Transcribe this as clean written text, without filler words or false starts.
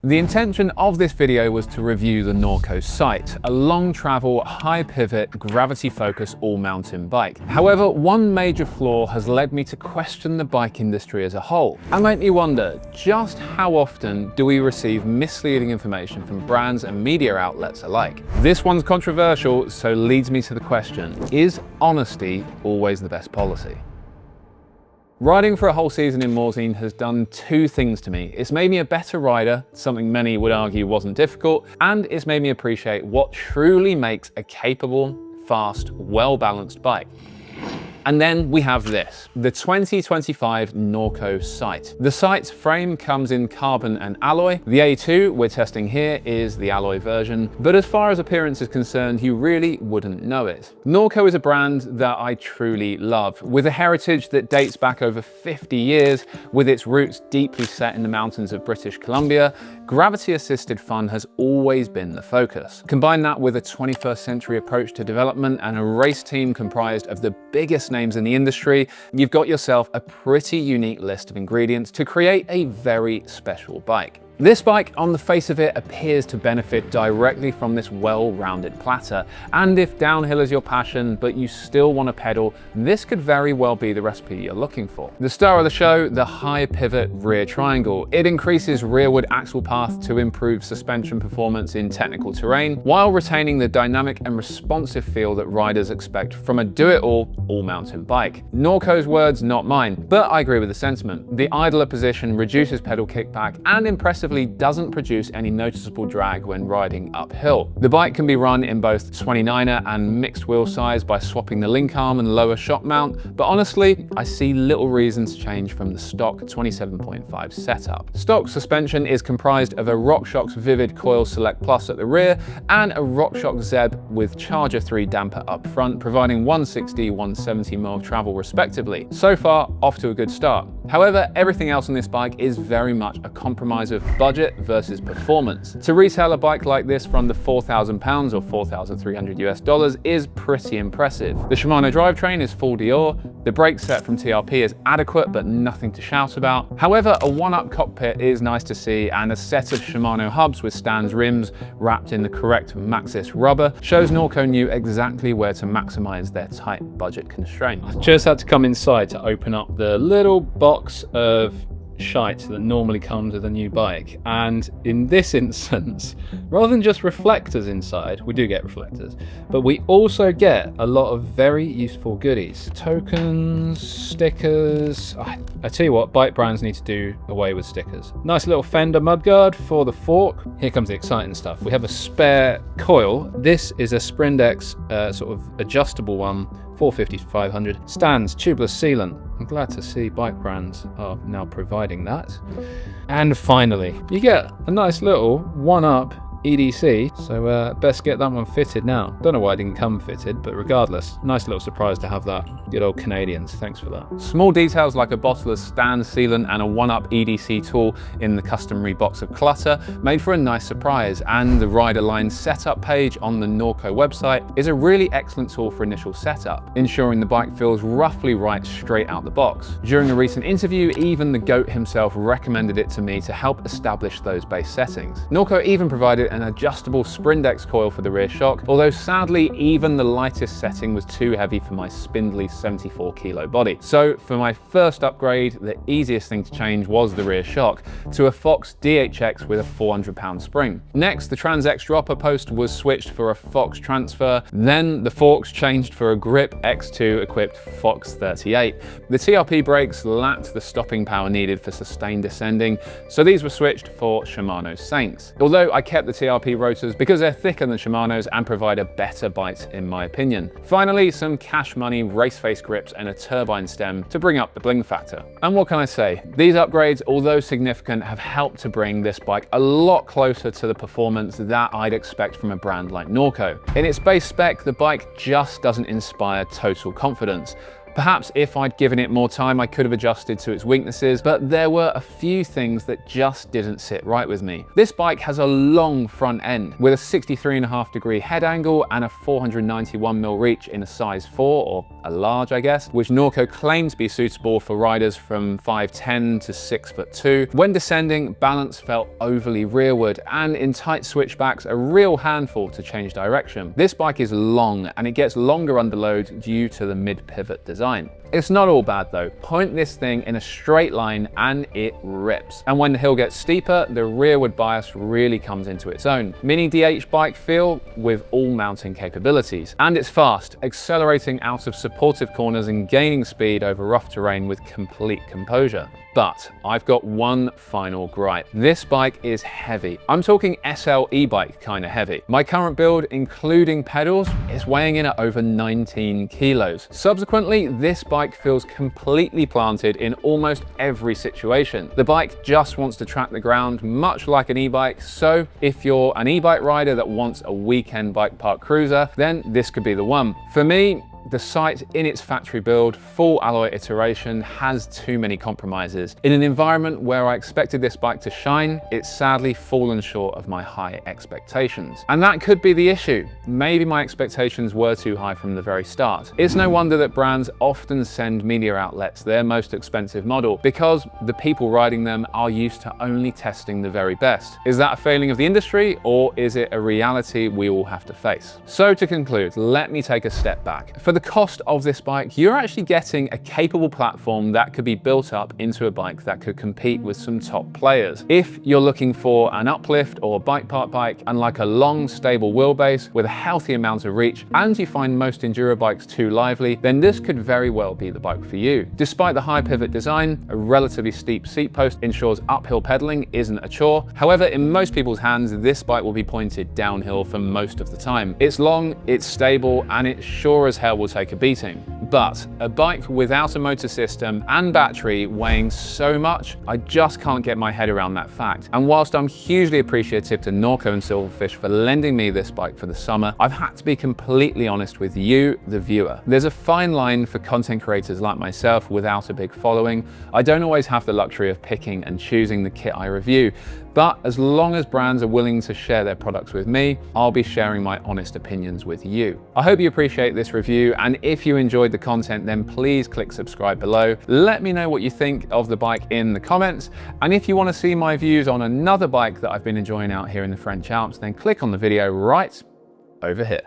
The intention of this video was to review the Norco Sight, a long travel, high pivot, gravity focused all mountain bike. However, one major flaw has led me to question the bike industry as a whole and make me wonder just how often do we receive misleading information from brands and media outlets alike. This one's controversial, so leads me to the question, is honesty always the best policy? Riding for a whole season in Morzine has done two things to me. It's made me a better rider, something many would argue wasn't difficult, and it's made me appreciate what truly makes a capable, fast, well-balanced bike. And then we have this, the 2025 Norco Sight. The Sight's frame comes in carbon and alloy. The A2 we're testing here is the alloy version, but as far as appearance is concerned, you really wouldn't know it. Norco is a brand that I truly love, with a heritage that dates back over 50 years, with its roots deeply set in the mountains of British Columbia. Gravity-assisted fun has always been the focus. Combine that with a 21st century approach to development and a race team comprised of the biggest names in the industry, you've got yourself a pretty unique list of ingredients to create a very special bike. This bike, on the face of it, appears to benefit directly from this well-rounded platter. And if downhill is your passion, but you still want to pedal, this could very well be the recipe you're looking for. The star of the show, the high pivot rear triangle. It increases rearward axle path to improve suspension performance in technical terrain, while retaining the dynamic and responsive feel that riders expect from a do-it-all, all-mountain bike. Norco's words, not mine, but I agree with the sentiment. The idler position reduces pedal kickback and impressively doesn't produce any noticeable drag when riding uphill. The bike can be run in both 29er and mixed wheel size by swapping the link arm and lower shock mount, but honestly, I see little reason to change from the stock 27.5 setup. Stock suspension is comprised of a RockShox Vivid Coil Select Plus at the rear and a RockShox Zeb with Charger 3 damper up front, providing 160, 170 mile travel respectively. So far, off to a good start. However, everything else on this bike is very much a compromise of budget versus performance. To retail a bike like this from the £4,000 or $4,300 is pretty impressive. The Shimano drivetrain is full Dior, the brake set from TRP is adequate but nothing to shout about. However, a one-up cockpit is nice to see, and a set of Shimano hubs with Stan's rims wrapped in the correct Maxxis rubber shows Norco knew exactly where to maximize their tight budget constraints. Just had to come inside to open up the little box of shite that normally comes with a new bike, and in this instance, rather than just reflectors inside, we do get reflectors, but we also get a lot of very useful goodies. Tokens, stickers. I tell you what, bike brands need to do away with stickers. Nice little fender mudguard for the fork. Here comes the exciting stuff. We have a spare coil. This is a Sprindex sort of adjustable one, 450 to 500. Stan's tubeless sealant. I'm glad to see bike brands are now providing that. And finally, you get a nice little one-up EDC, so best get that one fitted now. Don't know why it didn't come fitted, but regardless, nice little surprise to have that. Good old Canadians, thanks for that. Small details like a bottle of Stan sealant and a one-up EDC tool in the customary box of clutter made for a nice surprise, and the rider line setup page on the Norco website is a really excellent tool for initial setup, ensuring the bike feels roughly right straight out the box. During a recent interview, even the GOAT himself recommended it to me to help establish those base settings. Norco even provided an adjustable Sprindex coil for the rear shock, although sadly even the lightest setting was too heavy for my spindly 74 kilo body. So for my first upgrade, the easiest thing to change was the rear shock to a Fox DHX with a 400-pound spring. Next, the Trans-X dropper post was switched for a Fox transfer, then the forks changed for a Grip X2 equipped Fox 38. The TRP brakes lacked the stopping power needed for sustained descending, so these were switched for Shimano Saints. Although I kept the TRP rotors because they're thicker than Shimano's and provide a better bite in my opinion. Finally, some cash money race face grips and a turbine stem to bring up the bling factor. And what can I say? These upgrades, although significant, have helped to bring this bike a lot closer to the performance that I'd expect from a brand like Norco. In its base spec, the bike just doesn't inspire total confidence. Perhaps if I'd given it more time, I could have adjusted to its weaknesses, but there were a few things that just didn't sit right with me. This bike has a long front end with a 63.5-degree head angle and a 491mm reach in a size 4, or a large I guess, which Norco claimed to be suitable for riders from 5'10" to 6'2". When descending, balance felt overly rearward, and in tight switchbacks, a real handful to change direction. This bike is long, and it gets longer under load due to the mid-pivot design. It's not all bad though. Point this thing in a straight line and it rips. And when the hill gets steeper, the rearward bias really comes into its own. Mini DH bike feel with all mounting capabilities. And it's fast, accelerating out of supportive corners and gaining speed over rough terrain with complete composure. But I've got one final gripe. This bike is heavy. I'm talking SL e-bike kind of heavy. My current build, including pedals, is weighing in at over 19 kilos. Subsequently, this bike feels completely planted in almost every situation. The bike just wants to track the ground, much like an e-bike. So if you're an e-bike rider that wants a weekend bike park cruiser, then this could be the one. For me, the Sight in its factory build, full alloy iteration, has too many compromises. In an environment where I expected this bike to shine, it's sadly fallen short of my high expectations. And that could be the issue. Maybe my expectations were too high from the very start. It's no wonder that brands often send media outlets their most expensive model, because the people riding them are used to only testing the very best. Is that a failing of the industry, or is it a reality we all have to face? So to conclude, let me take a step back. For the cost of this bike, you're actually getting a capable platform that could be built up into a bike that could compete with some top players. If you're looking for an uplift or bike park bike and like a long, stable wheelbase with a healthy amount of reach, and you find most enduro bikes too lively, then this could very well be the bike for you. Despite the high pivot design, a relatively steep seat post ensures uphill pedaling isn't a chore. However, in most people's hands, this bike will be pointed downhill for most of the time. It's long, it's stable, and it sure as hell will take a beating. But a bike without a motor system and battery weighing so much, I just can't get my head around that fact. And whilst I'm hugely appreciative to Norco and Silverfish for lending me this bike for the summer, I've had to be completely honest with you, the viewer. There's a fine line for content creators like myself without a big following. I don't always have the luxury of picking and choosing the kit I review, but as long as brands are willing to share their products with me, I'll be sharing my honest opinions with you. I hope you appreciate this review, and if you enjoyed the content, then please click subscribe below. Let me know what you think of the bike in the comments, and if you want to see my views on another bike that I've been enjoying out here in the French Alps, then click on the video right over here.